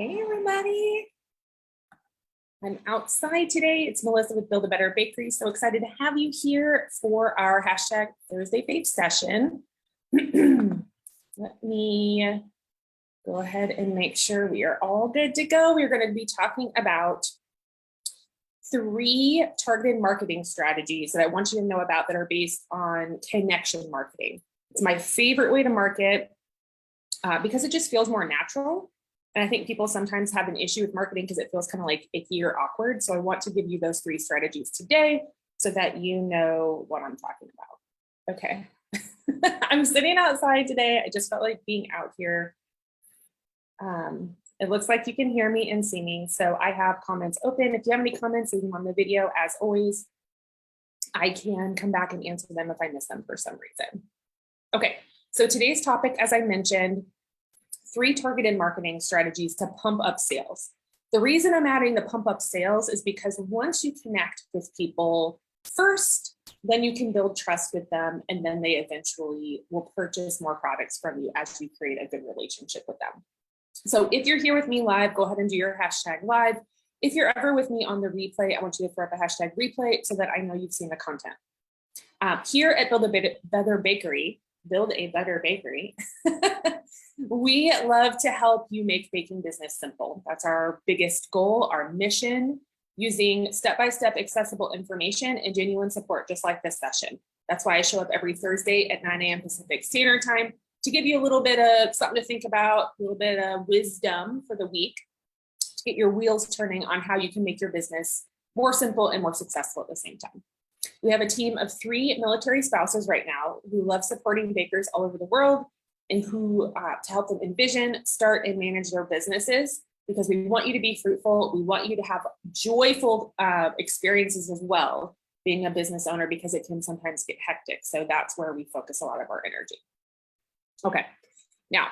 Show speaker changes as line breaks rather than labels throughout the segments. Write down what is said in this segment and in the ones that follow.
Hey everybody. I'm outside today. It's Melissa with Build a Better Bakery. So excited to have you here for our hashtag Thursday Faith session. Let me go ahead and make sure we are all good to go. We're going to be talking about 3 targeted marketing strategies that I want you to know about that are based on connection marketing. It's my favorite way to market because it just feels more natural. And I think people sometimes have an issue with marketing because it feels kind of like icky or awkward. So I want to give you those 3 strategies today so that you know what I'm talking about. Okay. I'm sitting outside today. I just felt like being out here. It looks like you can hear me and see me. So I have comments open. If you have any comments, leave them on the video. As always, I can come back and answer them if I miss them for some reason. Okay. So today's topic, as I mentioned, 3 targeted marketing strategies to pump up sales. The reason I'm adding the pump up sales is because once you connect with people first, then you can build trust with them, and then they eventually will purchase more products from you as you create a good relationship with them. So if you're here with me live, go ahead and do your hashtag live. If you're ever with me on the replay, I want you to throw up a hashtag replay so that I know you've seen the content. Here at Build a Better Bakery, we love to help you make baking business simple. That's our biggest goal, our mission, using step-by-step accessible information and genuine support, just like this session. That's why I show up every Thursday at 9 a.m. Pacific Standard Time to give you a little bit of something to think about, a little bit of wisdom for the week, to get your wheels turning on how you can make your business more simple and more successful at the same time. We have a team of 3 military spouses right now who love supporting bakers all over the world and who to help them envision, start, and manage their businesses, because we want you to be fruitful. We want you to have joyful experiences as well, being a business owner, because it can sometimes get hectic. So that's where we focus a lot of our energy. Okay, now,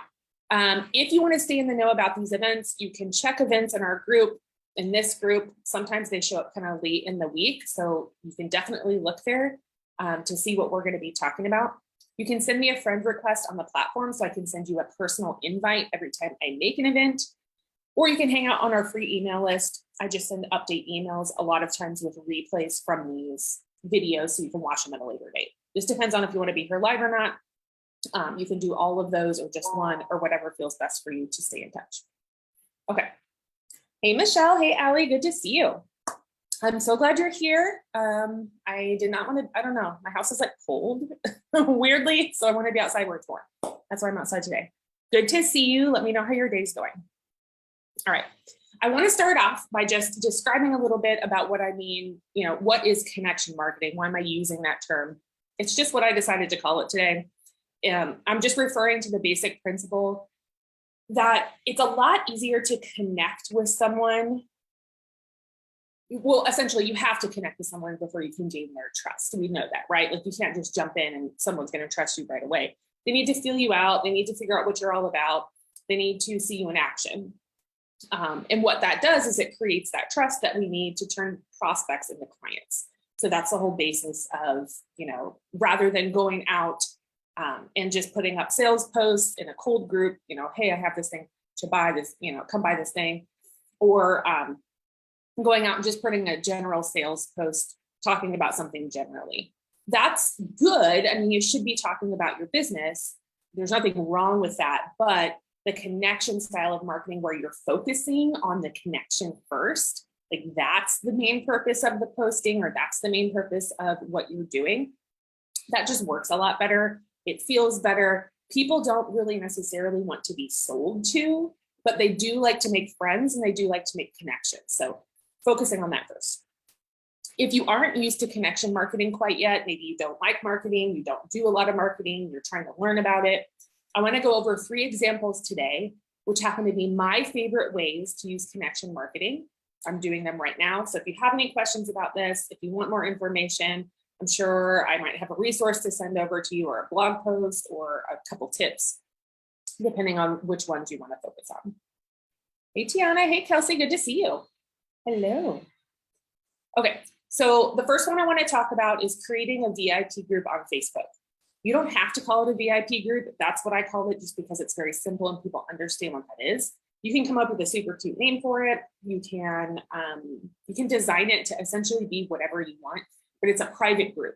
if you want to stay in the know about these events, you can check events in our group. In this group, sometimes they show up kind of late in the week, so you can definitely look there to see what we're going to be talking about. You can send me a friend request on the platform, so I can send you a personal invite every time I make an event, or you can hang out on our free email list. I just send update emails a lot of times with replays from these videos, so you can watch them at a later date. Just depends on if you want to be here live or not. You can do all of those or just one, or whatever feels best for you to stay in touch. Okay. Hey, Michelle. Hey, Allie. Good to see you. I'm so glad you're here. I did not want to, I don't know, my house is like cold, weirdly, so I want to be outside where it's warm. That's why I'm outside today. Good to see you. Let me know how your day's going. All right. I want to start off by just describing a little bit about what I mean, what is connection marketing? Why am I using that term? It's just what I decided to call it today. I'm just referring to the basic principle that it's a lot easier to connect with someone. Well, essentially, you have to connect with someone before you can gain their trust. We know that, right? Like, you can't just jump in and someone's going to trust you right away. They need to feel you out. They need to figure out what you're all about. They need to see you in action. And what that does is it creates that trust that we need to turn prospects into clients. So that's the whole basis of, rather than going out and just putting up sales posts in a cold group, hey, I have this thing to buy this, come buy this thing, or going out and just putting a general sales post talking about something generally. That's good. I mean, you should be talking about your business. There's nothing wrong with that, but the connection style of marketing where you're focusing on the connection first, like that's the main purpose of the posting, or that's the main purpose of what you're doing. That just works a lot better. It feels better. People don't really necessarily want to be sold to, but they do like to make friends and they do like to make connections. So focusing on that first. If you aren't used to connection marketing quite yet, maybe you don't like marketing, you don't do a lot of marketing, you're trying to learn about it, I want to go over 3 examples today, which happen to be my favorite ways to use connection marketing. I'm doing them right now. So if you have any questions about this, if you want more information, I'm sure I might have a resource to send over to you, or a blog post, or a couple tips, depending on which ones you want to focus on. Hey, Tiana. Hey, Kelsey. Good to see you. Hello. Okay, so the first one I want to talk about is creating a VIP group on Facebook. You don't have to call it a VIP group. That's what I call it, just because it's very simple and people understand what that is. You can come up with a super cute name for it. You can design it to essentially be whatever you want, but it's a private group.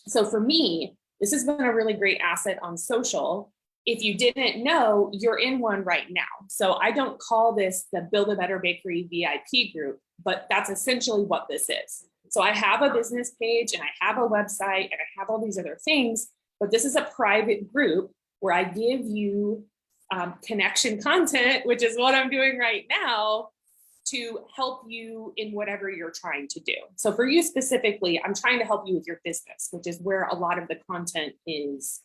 So for me, this has been a really great asset on social. If you didn't know, you're in one right now. So I don't call this the Build a Better Bakery VIP group, but that's essentially what this is. So I have a business page and I have a website and I have all these other things, but this is a private group where I give you connection content, which is what I'm doing right now, to help you in whatever you're trying to do. So for you specifically, I'm trying to help you with your business, which is where a lot of the content is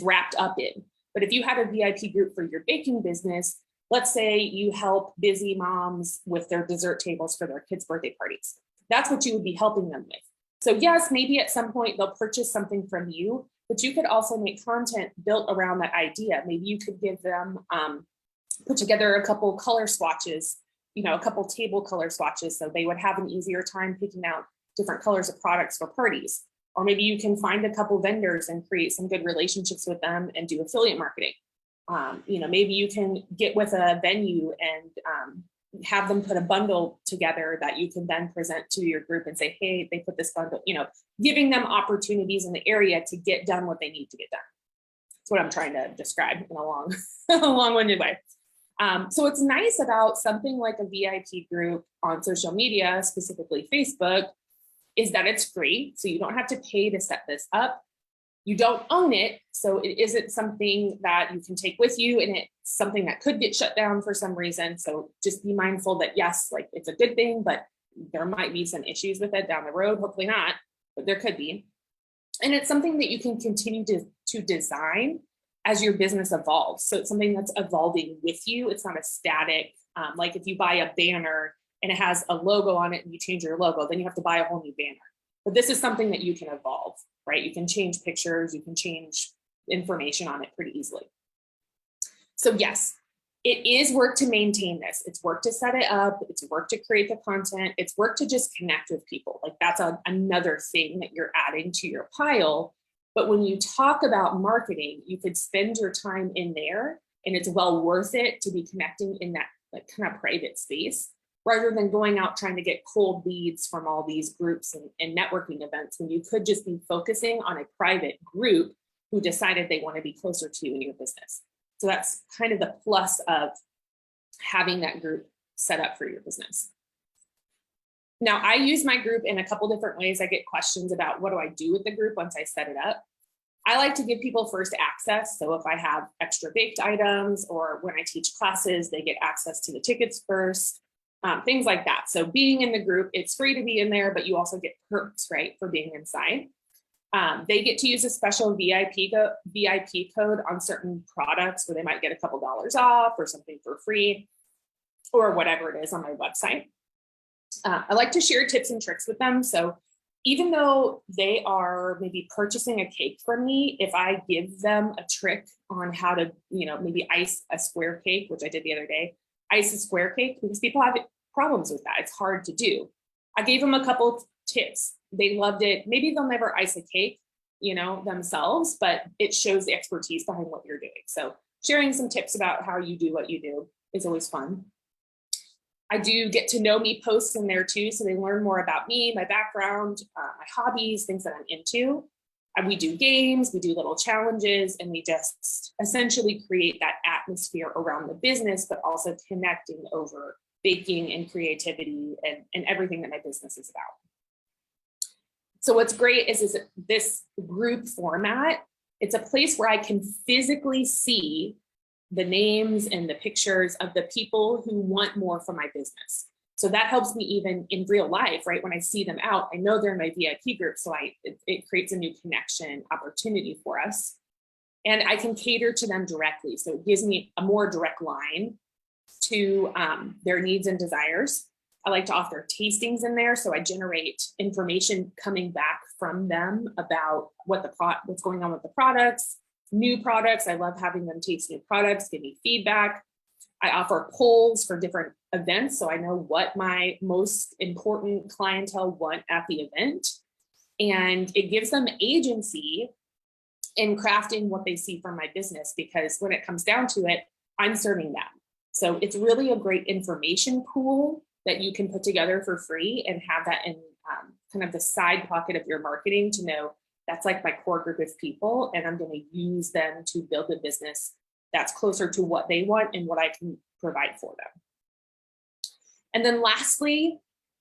wrapped up in. But if you had a VIP group for your baking business, let's say you help busy moms with their dessert tables for their kids' birthday parties. That's what you would be helping them with. So yes, maybe at some point they'll purchase something from you, but you could also make content built around that idea. Maybe you could give them, put together a couple color swatches, a couple table color swatches, so they would have an easier time picking out different colors of products for parties. Or maybe you can find a couple vendors and create some good relationships with them and do affiliate marketing. Maybe you can get with a venue and have them put a bundle together that you can then present to your group and say, hey, they put this bundle, giving them opportunities in the area to get done what they need to get done. That's what I'm trying to describe in a long-winded way. So what's nice about something like a VIP group on social media, specifically Facebook, is that it's free. So you don't have to pay to set this up. You don't own it. So it isn't something that you can take with you, and it's something that could get shut down for some reason. So just be mindful that yes, like it's a good thing, but there might be some issues with it down the road. Hopefully not, but there could be. And it's something that you can continue to design as your business evolves. So it's something that's evolving with you. It's not a static, like if you buy a banner and it has a logo on it and you change your logo, then you have to buy a whole new banner. But this is something that you can evolve, right? You can change pictures, you can change information on it pretty easily. So yes, it is work to maintain this. It's work to set it up. It's work to create the content. It's work to just connect with people. Like that's another thing that you're adding to your pile. But when you talk about marketing, you could spend your time in there, and it's well worth it to be connecting in that like kind of private space, rather than going out trying to get cold leads from all these groups and networking events, when you could just be focusing on a private group who decided they want to be closer to you in your business. So that's kind of the plus of having that group set up for your business. Now, I use my group in a couple different ways. I get questions about what do I do with the group once I set it up. I like to give people first access. So if I have extra baked items, or when I teach classes, they get access to the tickets first. Things like that. So being in the group, it's free to be in there, but you also get perks, right, for being inside. They get to use a special VIP code on certain products where they might get a couple dollars off or something for free, or whatever it is on my website. I like to share tips and tricks with them. So even though they are maybe purchasing a cake from me, if I give them a trick on how to, maybe ice a square cake, which I did the other day, ice a square cake, because people have problems with that. It's hard to do. I gave them a couple tips. They loved it. Maybe they'll never ice a cake, themselves, but it shows the expertise behind what you're doing. So sharing some tips about how you do what you do is always fun. I do get to know me posts in there too. So they learn more about me, my background, my hobbies, things that I'm into. And we do games, we do little challenges, and we just essentially create that atmosphere around the business, but also connecting over baking and creativity and everything that my business is about. So what's great is this group format. It's a place where I can physically see the names and the pictures of the people who want more from my business. So that helps me even in real life, right? When I see them out, I know they're in my VIP group. So it creates a new connection opportunity for us. And I can cater to them directly. So it gives me a more direct line to their needs and desires. I like to offer tastings in there. So I generate information coming back from them about what's going on with the products, new products. I love having them taste new products, give me feedback. I offer polls for different events, so I know what my most important clientele want at the event. And it gives them agency in crafting what they see from my business, because when it comes down to it, I'm serving them. So it's really a great information pool that you can put together for free and have that in kind of the side pocket of your marketing to know that's like my core group of people, and I'm going to use them to build a business that's closer to what they want and what I can provide for them. And then lastly,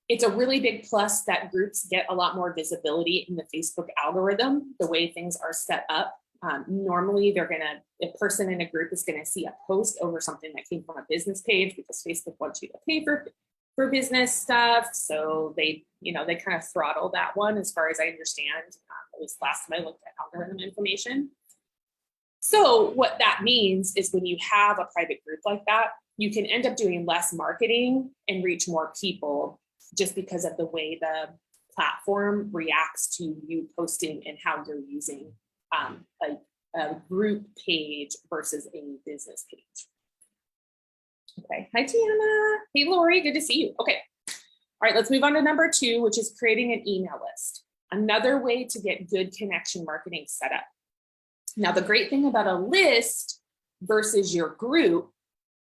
it's a really big plus that groups get a lot more visibility in the Facebook algorithm, the way things are set up. Normally, a person in a group is going to see a post over something that came from a business page because Facebook wants you to pay for business stuff. So they kind of throttle that one as far as I understand, at least last time I looked at algorithm information. So what that means is when you have a private group like that, you can end up doing less marketing and reach more people just because of the way the platform reacts to you posting and how you're using a group page versus a business page. Okay, hi Tiana. Hey Lori, good to see you. Okay, all right, let's move on to number 2, which is creating an email list. Another way to get good connection marketing set up. Now, the great thing about a list versus your group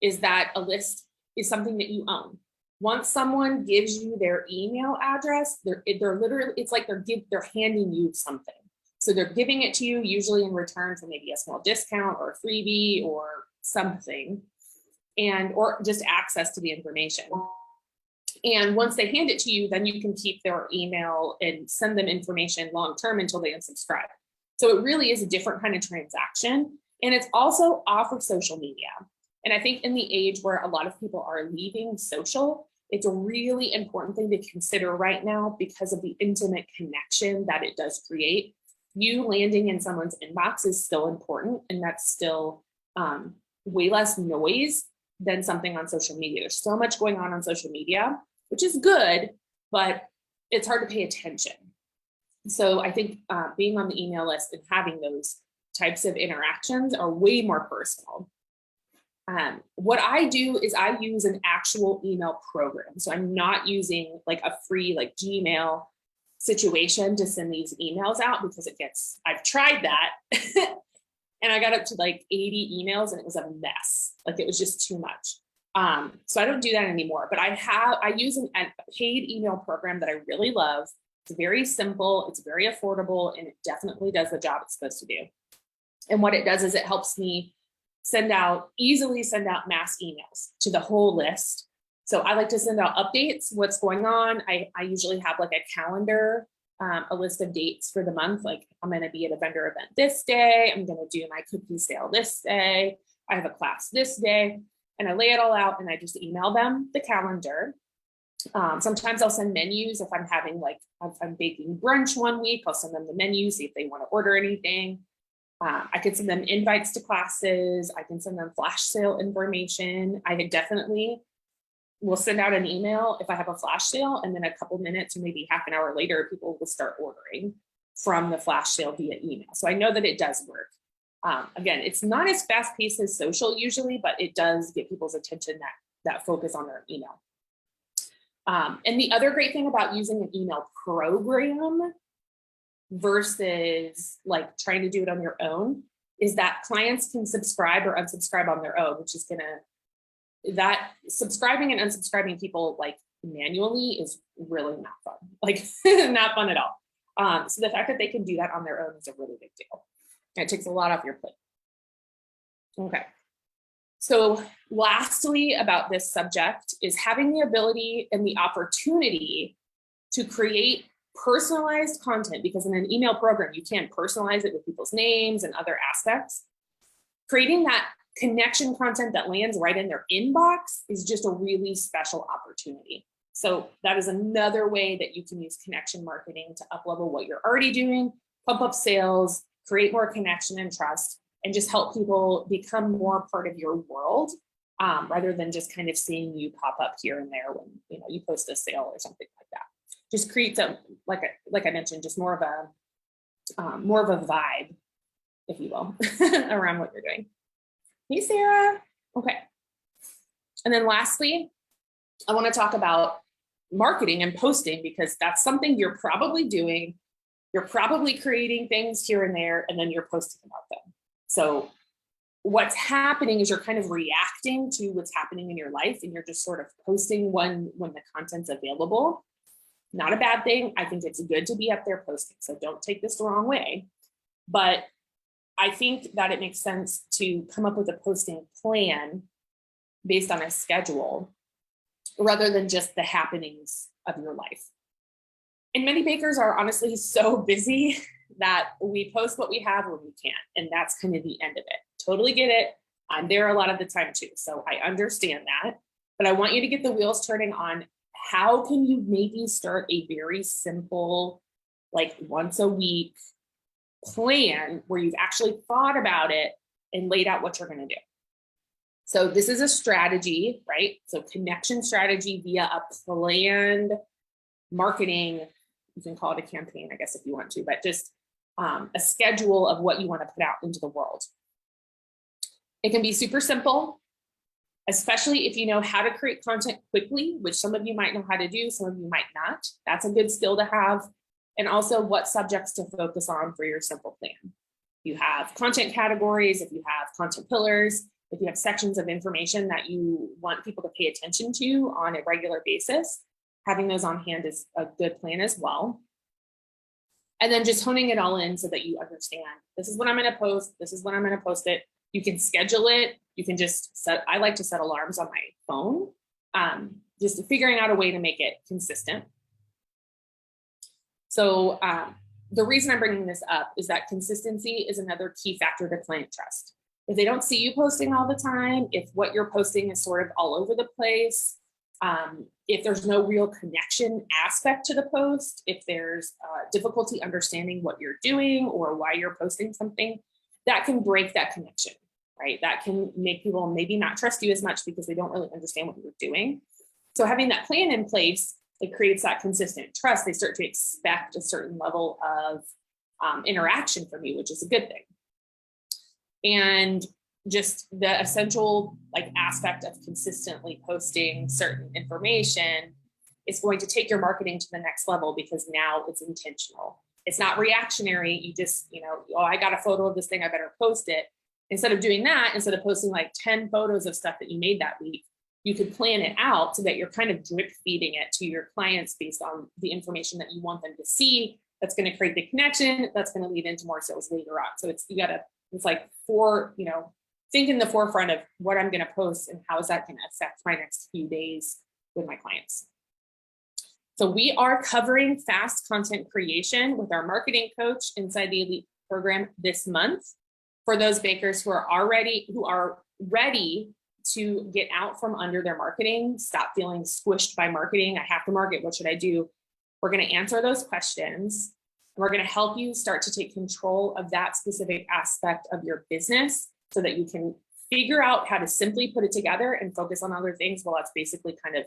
is that a list is something that you own. Once someone gives you their email address, they're literally, it's like they're handing you something. So they're giving it to you, usually in return for maybe a small discount or a freebie or something, or just access to the information. And once they hand it to you, then you can keep their email and send them information long-term until they unsubscribe. So it really is a different kind of transaction. And it's also off of social media. And I think in the age where a lot of people are leaving social, it's a really important thing to consider right now because of the intimate connection that it does create. You landing in someone's inbox is still important, and that's still way less noise than something on social media. There's so much going on social media, which is good, but it's hard to pay attention. So I think being on the email list and having those types of interactions are way more personal. What I do is I use an actual email program. So I'm not using like a free like Gmail situation to send these emails out because I've tried that and I got up to like 80 emails and it was a mess. Like it was just too much. So I don't do that anymore, but I use a paid email program that I really love. It's very simple, it's very affordable, and it definitely does the job it's supposed to do. And what it does is it helps me easily send out mass emails to the whole list. So I like to send out updates, what's going on. I usually have like a calendar, a list of dates for the month. Like I'm going to be at a vendor event this day. I'm going to do my cookie sale this day. I have a class this day, and I lay it all out and I just email them the calendar. Sometimes I'll send menus if I'm baking brunch one week, I'll send them the menu, see if they want to order anything. I could send them invites to classes. I can send them flash sale information. I definitely will send out an email if I have a flash sale, and then a couple minutes or maybe half an hour later, people will start ordering from the flash sale via email. So I know that it does work. Again, it's not as fast paced as social usually, but it does get people's attention that focus on their email. And the other great thing about using an email program versus like trying to do it on your own is that clients can subscribe or unsubscribe on their own, which is that subscribing and unsubscribing people like manually is really not fun, like not fun at all. So the fact that they can do that on their own is a really big deal. It takes a lot off your plate. Okay. So lastly about this subject is having the ability and the opportunity to create personalized content, because in an email program, you can personalize it with people's names and other aspects. Creating that connection content that lands right in their inbox is just a really special opportunity. So that is another way that you can use connection marketing to up-level what you're already doing, pump up sales, create more connection and trust, and just help people become more part of your world, rather than just kind of seeing you pop up here and there when you post a sale or something like that. Just creates like I mentioned, just more of a vibe, if you will, around what you're doing. Hey, Sarah. Okay. And then lastly, I want to talk about marketing and posting, because that's something you're probably doing. You're probably creating things here and there, and then you're posting about them. So what's happening is you're kind of reacting to what's happening in your life, and you're just sort of posting when the content's available. Not a bad thing. I think it's good to be up there posting, so don't take this the wrong way. But I think that it makes sense to come up with a posting plan based on a schedule rather than just the happenings of your life. And many bakers are honestly so busy that we post what we have when we can, and that's kind of the end of it. Totally get it. I'm there a lot of the time too, so I understand that. But I want you to get the wheels turning on how can you maybe start a very simple, like once a week plan where you've actually thought about it and laid out what you're going to do. So this is a strategy, right? So connection strategy via a planned marketing, you can call it a campaign, I guess, if you want to, but just a schedule of what you want to put out into the world. It can be super simple, especially if you know how to create content quickly, which some of you might know how to do, some of you might not. That's a good skill to have. And also what subjects to focus on for your simple plan. You have content categories, if you have content pillars, if you have sections of information that you want people to pay attention to on a regular basis, having those on hand is a good plan as well. And then just honing it all in so that you understand, this is what I'm going to post, this is when I'm going to post it. You can schedule it. You can just set, I like to set alarms on my phone, just figuring out a way to make it consistent. So the reason I'm bringing this up is that consistency is another key factor to client trust. If they don't see you posting all the time, if what you're posting is sort of all over the place, if there's no real connection aspect to the post, if there's difficulty understanding what you're doing or why you're posting something, that can break that connection, right? That can make people maybe not trust you as much because they don't really understand what you're doing. So having that plan in place, it creates that consistent trust. They start to expect a certain level of interaction from you, which is a good thing. And just the essential aspect of consistently posting certain information is going to take your marketing to the next level because now it's intentional. It's not reactionary. You just, oh, I got a photo of this thing, I better post it. Instead of doing that, instead of posting like 10 photos of stuff that you made that week, you could plan it out so that you're kind of drip feeding it to your clients based on the information that you want them to see. That's going to create the connection. That's going to lead into more sales later on. So it's like think in the forefront of what I'm going to post and how is that going to affect my next few days with my clients. So we are covering fast content creation with our marketing coach inside the Elite program this month for those bakers who are ready to get out from under their marketing, stop feeling squished by marketing. I have to market. What should I do? We're going to answer those questions. We're going to help you start to take control of that specific aspect of your business so that you can figure out how to simply put it together and focus on other things while it's basically kind of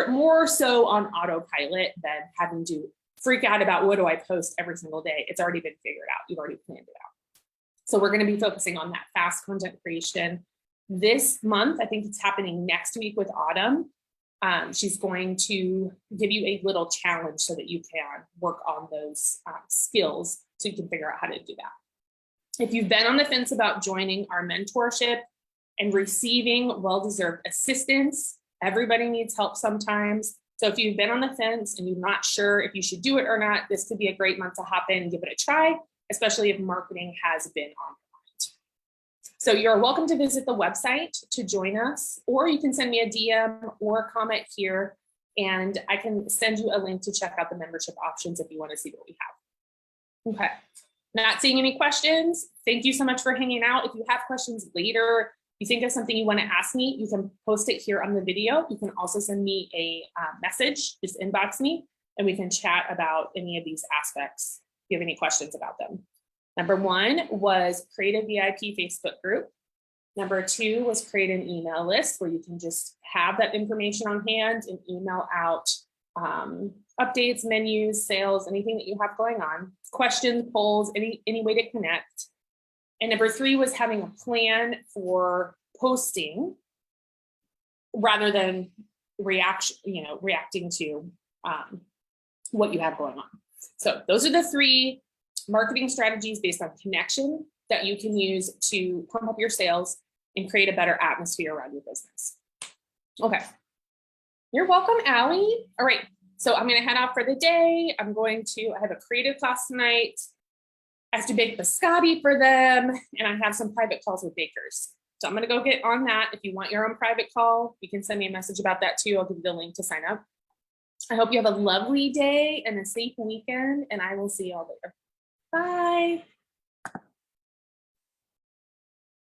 more so on autopilot than having to freak out about what do I post every single day. It's already been figured out. You've already planned it out. So we're going to be focusing on that fast content creation this month. I think it's happening next week with Autumn. She's going to give you a little challenge so that you can work on those skills so you can figure out how to do that. If you've been on the fence about joining our mentorship and receiving well-deserved assistance, everybody needs help sometimes. So if you've been on the fence and you're not sure if you should do it or not, this could be a great month to hop in and give it a try, especially if marketing has been on your mind. So you're welcome to visit the website to join us, or you can send me a DM or a comment here, and I can send you a link to check out the membership options if you want to see what we have. Okay, not seeing any questions. Thank you so much for hanging out. If you have questions later, you think of something you want to ask me, you can post it here on the video. You can also send me a message, just inbox me, and we can chat about any of these aspects if you have any questions about them. Number 1 was create a VIP Facebook group. Number 2 was create an email list where you can just have that information on hand and email out updates, menus, sales, anything that you have going on, questions, polls, any way to connect. And number 3 was having a plan for posting rather than reacting to what you have going on. So those are the 3 marketing strategies based on connection that you can use to pump up your sales and create a better atmosphere around your business. Okay. You're welcome, Allie. All right. So I'm going to head off for the day. I have a creative class tonight. I have to bake biscotti for them, and I have some private calls with bakers. So I'm going to go get on that. If you want your own private call, you can send me a message about that too. I'll give you the link to sign up. I hope you have a lovely day and a safe weekend, and I will see y'all later. Bye.